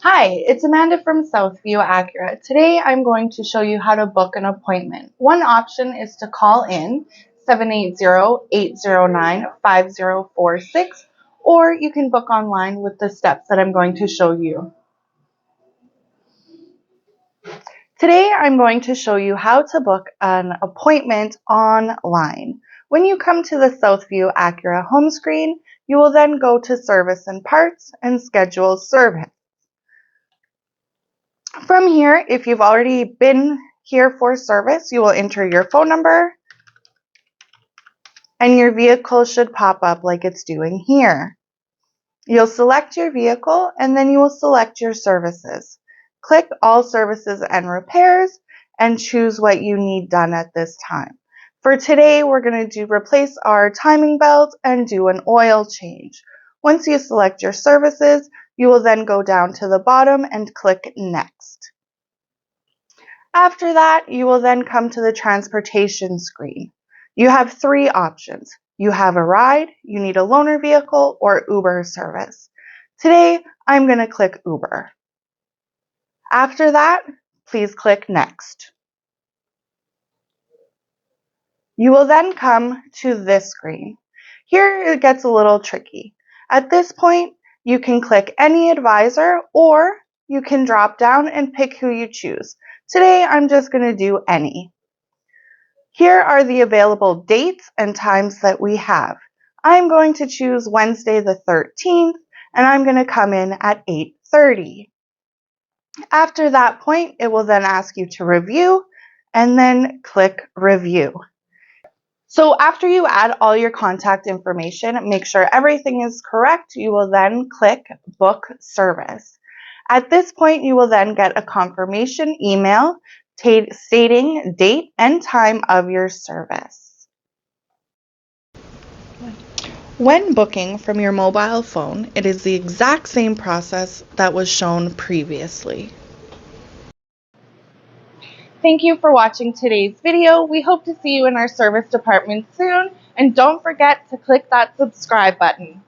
Hi, it's Amanda from Southview Acura. Today I'm going to show you how to book an appointment. One option is to call in 780-809-5046, or you can book online with the steps that I'm going to show you. Today I'm going to show you how to book an appointment online. When you come to the Southview Acura home screen, you will then go to Service and Parts and Schedule Service. From here, if you've already been here for service, you will enter your phone number and your vehicle should pop up like it's doing here. You'll select your vehicle and then you will select your services. Click All Services and Repairs and choose what you need done at this time. For today, we're going to replace our timing belt and do an oil change. Once you select your services, you will then go down to the bottom and click Next. After that, you will then come to the transportation screen. You have three options. You have a ride, you need a loaner vehicle, or Uber service. Today, I'm going to click Uber. After that, please click Next. You will then come to this screen. Here it gets a little tricky. At this point, you can click any advisor or you can drop down and pick who you choose. Today, I'm just going to do any. Here are the available dates and times that we have. I'm going to choose Wednesday the 13th, and I'm going to come in at 8:30. After that point, it will then ask you to review, and then click Review. So after you add all your contact information, make sure everything is correct, you will then click Book Service. At this point, you will then get a confirmation email stating date and time of your service. When booking from your mobile phone, it is the exact same process that was shown previously. Thank you for watching today's video. We hope to see you in our service department soon, and don't forget to click that subscribe button.